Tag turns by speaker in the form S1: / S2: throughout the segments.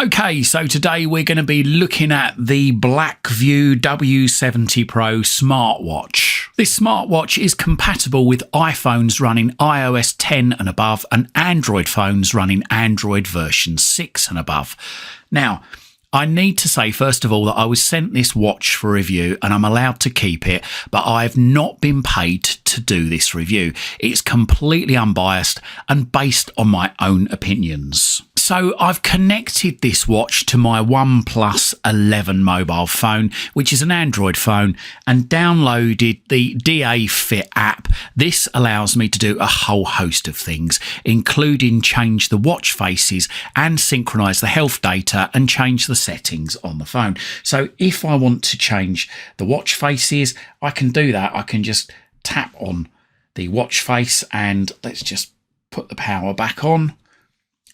S1: Okay, so today we're going to be looking at the Blackview W70 Pro smartwatch. This smartwatch is compatible with iPhones running iOS 10 and above and Android phones running Android version 6 and above. Now, I need to say, first of all, that I was sent this watch for review and I'm allowed to keep it, but I've not been paid to do this review. It's completely unbiased and based on my own opinions. So I've connected this watch to my OnePlus 11 mobile phone, which is an Android phone, and downloaded the DA Fit app. This allows me to do a whole host of things, including change the watch faces and synchronize the health data and change the settings on the phone. So if I want to change the watch faces, I can do that. I can just tap on the watch face and let's just put the power back on.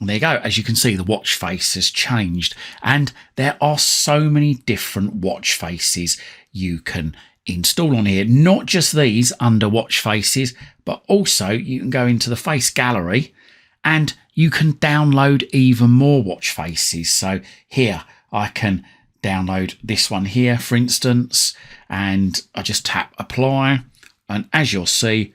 S1: And there you go. As you can see, the watch face has changed, and there are so many different watch faces you can install on here. Not just these under watch faces, but also you can go into the face gallery and you can download even more watch faces. So here I can download this one here, for instance, and I just tap apply. And as you'll see,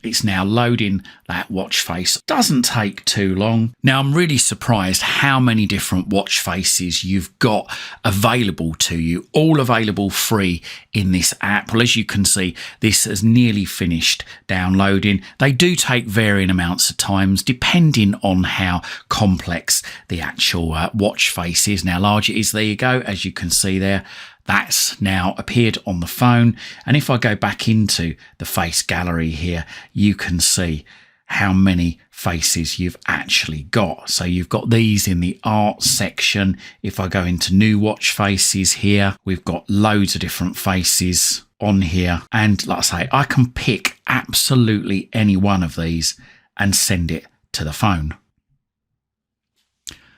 S1: it's now loading that watch face. Doesn't take too long. Now, I'm really surprised how many different watch faces you've got available to you, all available free in this app. Well, as you can see, this has nearly finished downloading. They do take varying amounts of times depending on how complex the actual watch face is. Now, large it is, there you go, as you can see there. That's now appeared on the phone. And if I go back into the face gallery here, you can see how many faces you've actually got. So you've got these in the art section. If I go into new watch faces here, we've got loads of different faces on here. And like I say, I can pick absolutely any one of these and send it to the phone.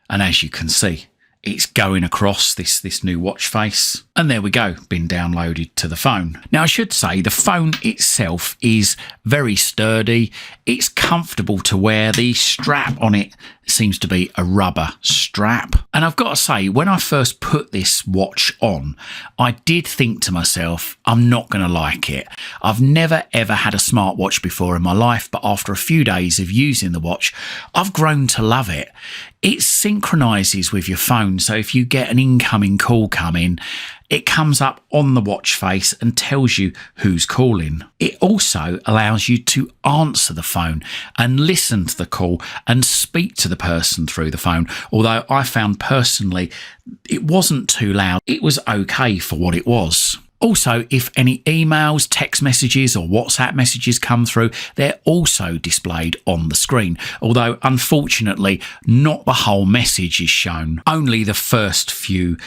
S1: And as you can see, it's going across this new watch face. And there we go, been downloaded to the phone. Now, I should say the phone itself is very sturdy. It's comfortable to wear. The strap on it seems to be a rubber strap. And I've got to say, when I first put this watch on, I did think to myself, I'm not going to like it. I've never ever had a smartwatch before in my life, but after a few days of using the watch, I've grown to love it. It synchronizes with your phone. So if you get an incoming call coming, it comes up on the watch face and tells you who's calling. It also allows you to answer the phone and listen to the call and speak to the person through the phone. Although I found personally it wasn't too loud. It was okay for what it was. Also, if any emails, text messages or WhatsApp messages come through, they're also displayed on the screen. Although, unfortunately, not the whole message is shown. Only the first few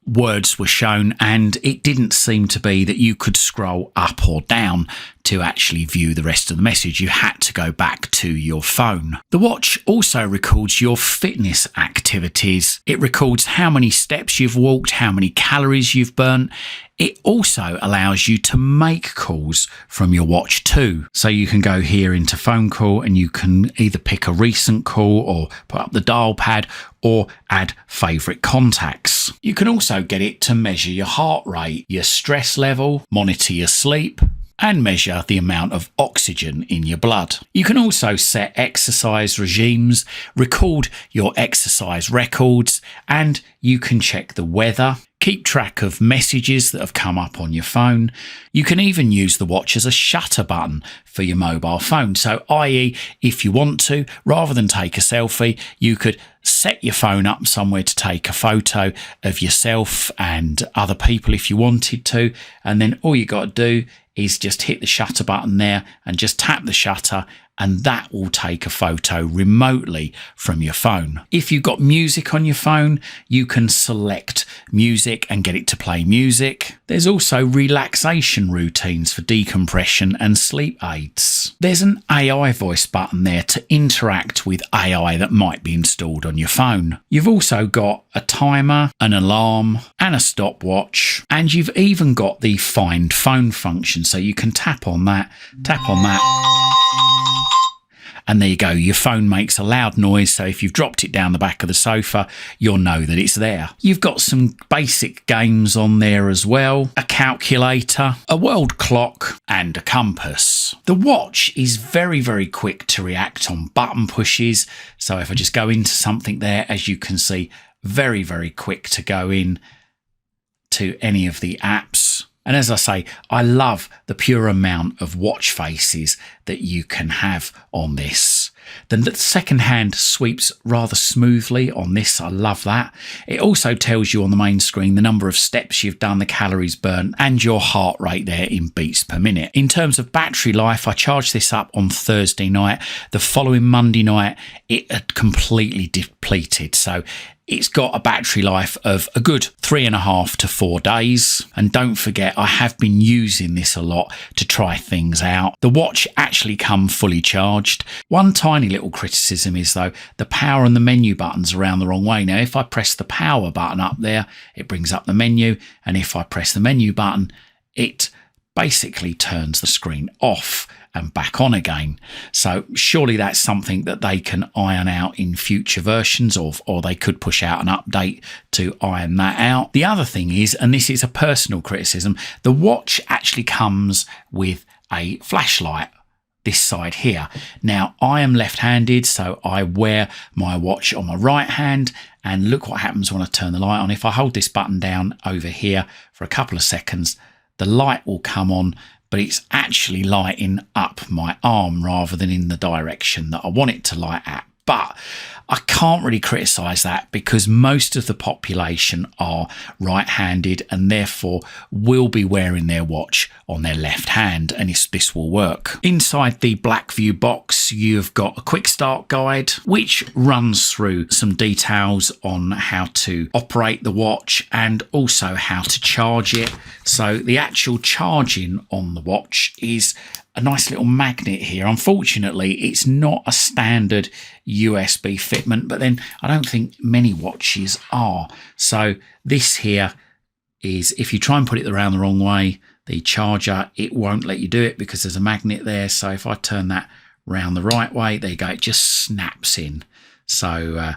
S1: words were shown, and it didn't seem to be that you could scroll up or down to actually view the rest of the message. You had to go back to your phone. The watch also records your fitness activities. It records how many steps you've walked, how many calories you've burnt. It also allows you to make calls from your watch too. So you can go here into phone call and you can either pick a recent call or put up the dial pad or add favourite contacts. You can also get it to measure your heart rate, your stress level, monitor your sleep, and measure the amount of oxygen in your blood. You can also set exercise regimes, record your exercise records, and you can check the weather, keep track of messages that have come up on your phone. You can even use the watch as a shutter button for your mobile phone. So, i.e., if you want to, rather than take a selfie, you could set your phone up somewhere to take a photo of yourself and other people if you wanted to. And then all you got to do is just hit the shutter button there and just tap the shutter, and that will take a photo remotely from your phone. If you've got music on your phone, you can select music and get it to play music. There's also relaxation routines for decompression and sleep aids. There's an AI voice button there to interact with AI that might be installed on your phone. You've also got a timer, an alarm, and a stopwatch, and you've even got the find phone function, so you can tap on that, and there you go. Your phone makes a loud noise, so if you've dropped it down the back of the sofa, you'll know that it's there. You've got some basic games on there as well, a calculator, a world clock, and a compass. The watch is very, very quick to react on button pushes, so if I just go into something there, as you can see, very, very quick to go in to any of the apps. And as I say, I love the pure amount of watch faces that you can have on this. The second hand sweeps rather smoothly on this. I love that. It also tells you on the main screen the number of steps you've done, the calories burnt, and your heart rate there in beats per minute. In terms of battery life, I charged this up on Thursday night. The following Monday night, it had completely depleted. So it's got a battery life of a good 3.5 to 4 days. And don't forget, I have been using this a lot to try things out. The watch actually come fully charged. One tiny little criticism is though, the power and the menu buttons are around the wrong way. Now, if I press the power button up there, it brings up the menu. And if I press the menu button, it basically turns the screen off and back on again. So surely that's something that they can iron out in future versions of, or they could push out an update to iron that out. The other thing is, and this is a personal criticism, the watch actually comes with a flashlight this side here. Now, I am left-handed, so I wear my watch on my right hand, and look what happens when I turn the light on. If I hold this button down over here for a couple of seconds, the light will come on, but it's actually lighting up my arm rather than in the direction that I want it to light at. But I can't really criticise that because most of the population are right-handed and therefore will be wearing their watch on their left hand, and this will work. Inside the Blackview box, you've got a quick start guide which runs through some details on how to operate the watch and also how to charge it. So the actual charging on the watch is a nice little magnet here. Unfortunately, it's not a standard USB fitment, but then I don't think many watches are. So this here is, if you try and put it around the wrong way, the charger, it won't let you do it because there's a magnet there. So if I turn that round the right way, there you go, it just snaps in. So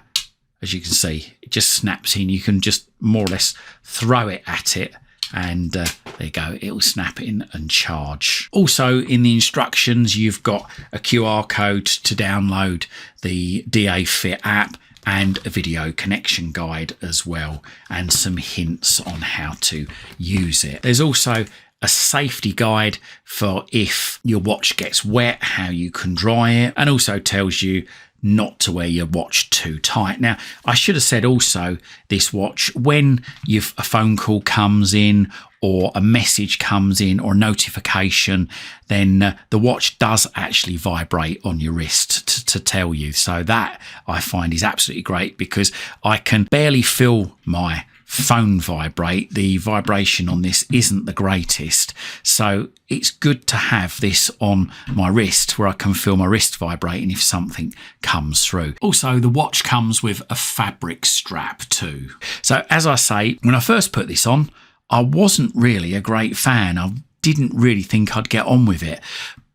S1: as you can see, it just snaps in. You can just more or less throw it at it, and there you go, it will snap in and charge. Also in the instructions, you've got a QR code to download the DA Fit app and a video connection guide as well, and some hints on how to use it. There's also a safety guide for if your watch gets wet, how you can dry it, and also tells you not to wear your watch too tight. Now, I should have said also, this watch, when a phone call comes in or a message comes in or a notification, then the watch does actually vibrate on your wrist to tell you. So that I find is absolutely great because I can barely feel my phone vibrate. The vibration on this isn't the greatest, so it's good to have this on my wrist where I can feel my wrist vibrating if something comes through. Also, the watch comes with a fabric strap too. So as I say, when I first put this on, I wasn't really a great fan. I didn't really think I'd get on with it,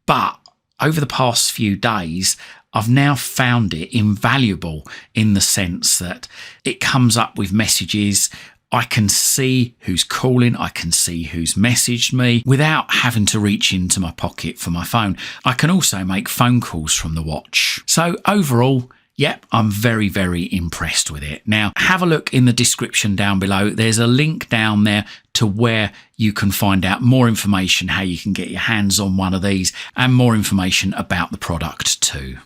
S1: but over the past few days, I've now found it invaluable in the sense that it comes up with messages. I can see who's calling, I can see who's messaged me without having to reach into my pocket for my phone. I can also make phone calls from the watch. So overall, yep, I'm very, very impressed with it. Now, have a look in the description down below. There's a link down there to where you can find out more information, how you can get your hands on one of these, and more information about the product too.